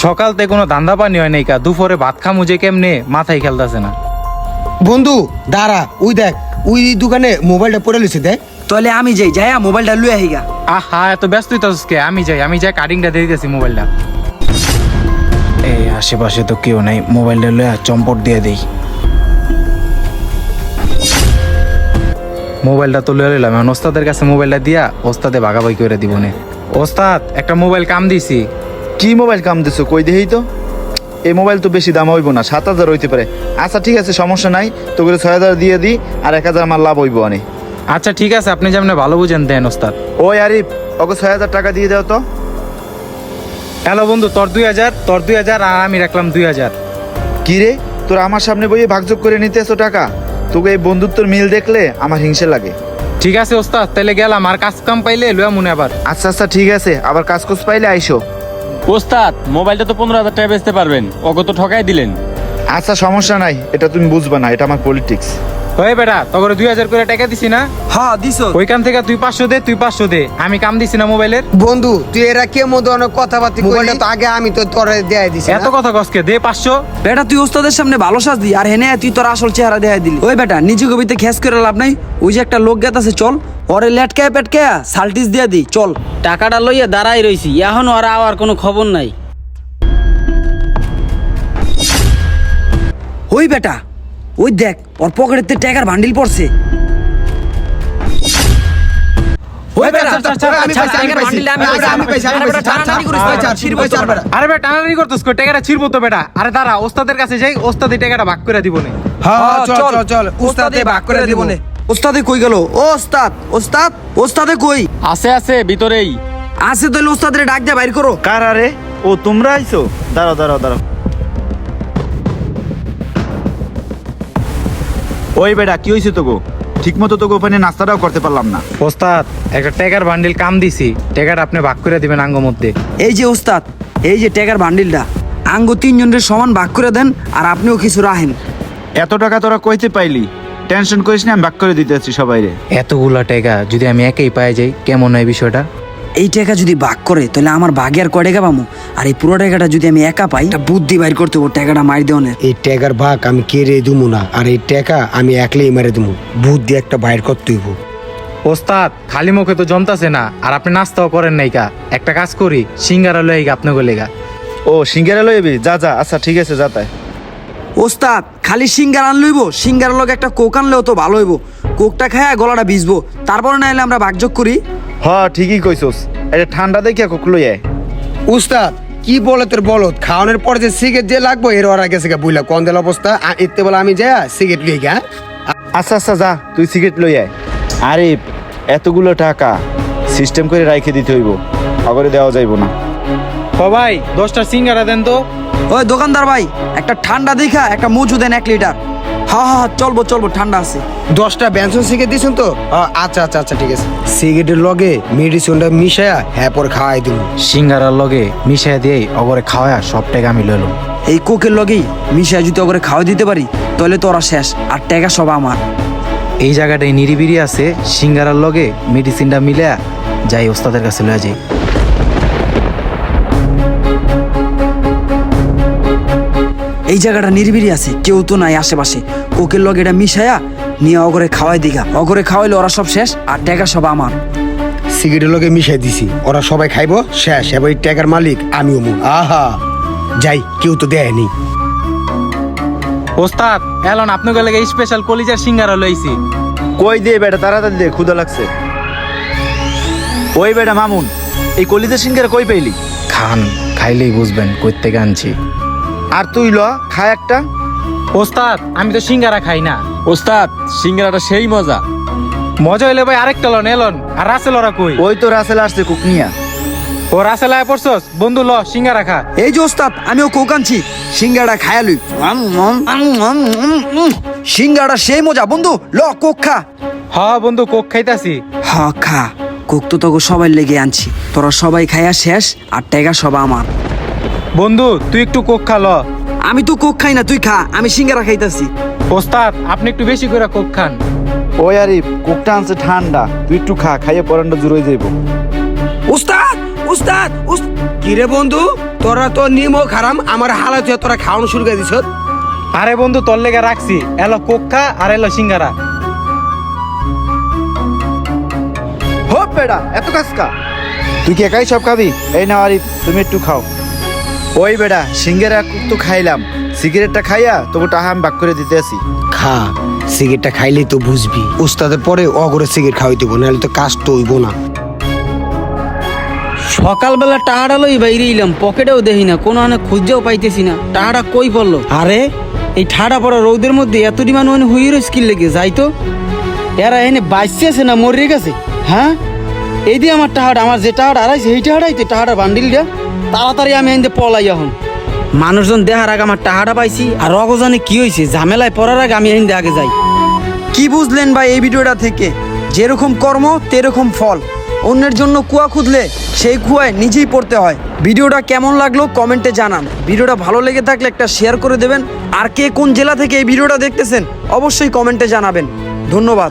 সকাল থেকে কোনো ধান্দা পানি হয় নাই কা, দুপুরে ভাত খামু যে কেমনে মাথায় খেলতেছে না। বন্ধু দাঁড়া, ওই দেখ ওই দোকানে মোবাইলটা পড়ে লিছে দেখ। তাহলে আমি যাই যাই মোবাইলটা লুয়ে আইগা। আহা এত ব্যস্ত হইতাছিস কে? আমি যাই কাটিংটা দিয়ে দিতেছি মোবাইলটা। এই আশেপাশে তো কেউ নাই, মোবাইলটা লইয়া চম্পট দিয়ে দেই। মোবাইলটা তো লইয়া লইলাম, এখন ওস্তাদের কাছে মোবাইলটা দিয়া ওস্তাদে ভাগাভাগি করে দিব নে। ওস্তাদ একটা মোবাইল কাম দিছি। কি মোবাইল কাম দিছো কই দেই তো? এই মোবাইল তো বেশি দাম হইব না, 7,000 হইতে পারে। আচ্ছা ঠিক আছে, সমস্যা নাই, তো করে 6,000 দিয়ে দিই, আর 1,000 আমার লাভ হইব অনেক। আচ্ছা ঠিক আছে, আপনি যেমন ভালো বুঝেন দেন ওস্তাদ। ওই আরিফ, ওকে 6,000 টাকা দিয়ে দাও তো। হ্যালো বন্ধু, তোর 2,000 আর আমি রাখলাম 2,000। কি রে, তোর আমার সামনে বইয়ে ভাগযোগ করে নিতেছো টাকা? তোকে এই বন্ধুত্বর মিল দেখলে আমার হিংসে লাগে। ঠিক আছে ওস্তাদ, তাহলে গেলাম, আর কাজ কাম পাইলে লইয়া মনে আবার। আচ্ছা আচ্ছা ঠিক আছে, আবার কাজ কোজ পাইলে আইসো। ওস্তাদ মোবাইলটা তো 15,000 টাকা বেচতে পারবেন, ওকে তো ঠকাই দিলেন। আচ্ছা সমস্যা নাই, এটা তুমি বুঝবা না, এটা আমার পলিটিক্স। ওই বেটা, তোর 2,000 করে টাকা দিছি না? হ্যাঁ দিছো। ওইখান থেকে তুই 500 দে, আমি কাম দিছি না মোবাইলের। বন্ধু তুই এরা কে মতো অনেক কথাবার্তা, মোবাইলটা তো আগে আমি তো তোরে দেয়াই দিছি। এত কথা কসকে, দে 500। বেটা তুই ওস্তাদের সামনে ভালো সাজ দি, আর হেনে তুই তোর আসল চেহারা দেখাই দিলি। ওই বেটা নিজে কবিতে খেস করে লাভ নাই। ওই যে একটা লোক গেত আছে, চল ওরে লেটকায় পেটকায়া সালটিস দিয়া দি, চল। টাকাটা লইয়া দাঁড়াই রইছি, এখন আর আওয়ার কোনো খবর নাই। ওই বেটা ওই দেখ, ওর পকেটেতে টাকার বান্ডিল পড়ছে। আরে বেটা টানাটানি করতেছ কই? টাকাটা ছিড়বো তো বেটা। আরে দাঁড়া, ওস্তাদের কাছে যাই, ওস্তাদ এই টাকাটা ভাগ করে দিব নে। হ্যাঁ চল চল, উস্তাদে ভাগ করে দিব নে। ওস্তাদে কই গেল? ও ওস্তাদ, ওস্তাদ, ওস্তাদে কই? আছে ভিতরেই। আছে তাহলে ওস্তাদের ডাক দিয়ে বাইর করো। কার? আরে ও তোমরা আইছো? দাঁড়াও দাঁড়াও দাঁড়াও। ওই বেটা কি হয়েছে তোকে? ঠিক মতো তোকে ওখানে নাস্তাটাও করতে পারলাম না। ওস্তাদ একটা টাকার বান্ডিল কাম দিছি, টাকাটা আপনি ভাগ করে দিবেন আঙ্গ মধ্যে। এই যে ওস্তাদ, এই যে টাকার বান্ডিলটা আঙ্গ 3 জনের সমান ভাগ করে দেন, আর আপনিও কিছু রাখেন। এত টাকা তোরা কইতে পাইলি? টেনশন করিস না, আমি ভাগ করে দিতেছি সবাইরে। এতগুলা টাকা যদি আমি একাই পাই যাই, কেমন হয় বিষয়টা? এই টাকা যদি ভাগ করে তাহলে আমার ভাগে আর কয় টাকা পাবো? আর এই পুরো টাকাটা যদি আমি একা পাই, এটা বুদ্ধি বাইর করতে হবো, টাকাটা মারি দেওয়ানের। এই টাকার ভাগ আমি কেড়ে দিমু না, আর এই টাকা আমি একলাই মারে দিমু, বুদ্ধি একটা বাইর করতে হইব। ওস্তাদ খালি মুখে তো জমতাছে না, আর আপনি নাস্তাও করেন নাই কা। একটা কাজ করি, সিঙ্গারা লই গা আপনাকে লেগা। ও সিঙ্গারা লইবি? যা যা, আচ্ছা ঠিক আছে যা তাই। ওস্তাদ খালি সিঙ্গার আন লইব, সিঙ্গার লগে একটা কোক আনলেও তো ভালো হইব। কোকটা খায় গলাটা ভিজবো, তারপরে নাইলে আমরা ভাগযোগ করি। হ ঠিকই কইছস, এটা ঠান্ডা দেখে কোক লই আয়। উস্তাদ কি বলে তোর বলত, খাওয়ানোর পরে যে সিগারেট যে লাগবো এর ওর আগে থেকে বুঝলা কোন দিল অবস্থা। এতে বলে আমি যাই সিগারেট লিয়ে গা। আচ্ছা আচ্ছা যা, তুই সিগারেট লই আয়। আরে এতগুলো টাকা সিস্টেম করে রাইখে দিতে হইব, আগরে দেওয়া যাইব না। ও ভাই 10টা সিঙ্গারা দেন তো। ওই দোকানদার ভাই, একটা ঠান্ডা দেখা একটা মজু দেন 1 লিটার। হ্যাঁ হ্যাঁ চলবো ঠান্ডা আছে। 10টা বেনসন সিগারেট দিছেন তো? আচ্ছা আচ্ছা আচ্ছা ঠিক আছে। সিগারেটের লগে মেডিসিনটা মিশায়া হ্যাঁ পর খাওয়াই দিব। সিঙ্গারার লগে মিশাই দিয়েই অগরে খাওয়া সব টাকা আমি লইলাম। এই কোকের লগেই মিশাই যদি ওকে খাওয়া দিতে পারি, তাহলে তো ওরা শেষ, আর টাকা সব আমার। এই জায়গাটাই নিরিবিরি আছে, সিঙ্গারার লগে মেডিসিনটা মিলে যাই ওস্তাদের কাছে লয়ে যাই। এই জায়গাটা নিরিবিরি আছে, কেউ তো নাই আশেপাশে। কোকের লগে এটা মিশায়া নিয়ে অগরে খাওয়াই দিঘা, অগরে খাওয়াইলে ওরা সব শেষ, আর টাকা সব আমার। সিগারেটের লগে মিশাই দিছি, ওরা সবাই খাইবো শেষ, এবার এই টাকার মালিক আমিও মু। আহা যাই, কেউ তো দেয়নি। ওস্তাদ এলন আপনাকে লেগে স্পেশাল কলিজার সিঙ্গারা লইছি। কই দে বেটা, তাড়াতাড়ি দে, ক্ষুধা লাগছে। ওই বেটা মামুন, এই কলিজার সিঙ্গারা কই পাইলি? খান, খাইলেই বুঝবেন কই থেকে আনছি। আর তুই ল খা একটা। ওস্তাদ আমি তো সিঙ্গারা খাই না। ওস্তাদ সিঙ্গারাটা সেই মজা। মজা হইলে ভাই আরেকটা লন এলন। আর রাসেল ওরা কই? ওই তো রাসেল আসছে কুকনিয়া। ও রাসেল আয় পড়ছস? বন্ধু ল সিঙ্গারা খা। এই যে ওস্তাদ আমিও কোক আনছি, সিঙ্গাড়া খায়ালুই। সিঙ্গাড়া সেই মজা বন্ধু, ল কোক খা। হ বন্ধু কোক খাইতাছি। হ খা, কোক তো তোকে সবাই লেগে আনছি, তোরা সবাই খাইয়া শেষ, আর টাকা সব আমার। বন্ধু তুই একটু কোক খা ল। আমি তো কোক খাই না, তুই খা, আমি সিঙ্গারা খাইতাছি। ওস্তাদ আপনি একটু বেশি করে কোক খান। ওই আরিফ, কোকটা আনছে ঠান্ডা, তুই একটু খা, খাইয়ে পরানটা জুড়ে যাইব। উস্তাদ উস্তাদ কিরে বন্ধু তোরা তো নিমো খারাম আমার হালাত হয়ে তোরা খাওয়ানো শুরু করে দিছ। আরে বন্ধু তোর লেগে রাখছি, এলো কোক্কা আর এলো সিঙ্গারা। হোপ বেটা এত কাজকা, তুই কি একাই সব খাবি? এই না আরিফ তুমি একটু খাও। ওই বেটা সিঙ্গের তো খাইলাম, সিগারেটটা খাইয়া তবু টাহা আমি বাক করে দিতে আসি। খা, সিগারেটটা খাইলেই তো বুঝবি। উস্তাদের পরে অগরে সিগারেট খাওয়াই দিব, নাহলে তো কাজ তো হইব না। সকালবেলা টাহাটা লই বাইরে এলাম, পকেটেও দেখি না, কোনো আনে খুঁজেও পাইতেছি না। টাহাটা কই পড়লো? আরে এই ঠাডা পড়া রোদের মধ্যে এত ডিমান মানে হুইয়ের স্কিল লেগে যাই তো। এরা এনে বাইসছে না মরে গেছে? হ্যাঁ, এই দিয়ে আমার টাহাটা, আমার যে টাহাটা হারাইছে এই টাহাটাইতে টাহাটা বান্ডিল দিয়া তাড়াতাড়ি আমি এনে পলাই। এখন মানুষজন দেখার আগে আমার টাহাটা পাইছি, আর অগজানে কি হয়েছে, ঝামেলায় পড়ার আগে আমি এনে আগে যাই। কি বুঝলেন ভাই এই ভিডিওটা থেকে? যেরকম কর্ম তেরকম ফল। অন্যের জন্য কুয়া খুঁজলে সেই কুয়ায় নিজেই পড়তে হয়। ভিডিওটা কেমন লাগলো কমেন্টে জানান। ভিডিওটা ভালো লেগে থাকলে একটা শেয়ার করে দেবেন। আর কে কোন জেলা থেকে এই ভিডিওটা দেখতেছেন অবশ্যই কমেন্টে জানাবেন। ধন্যবাদ।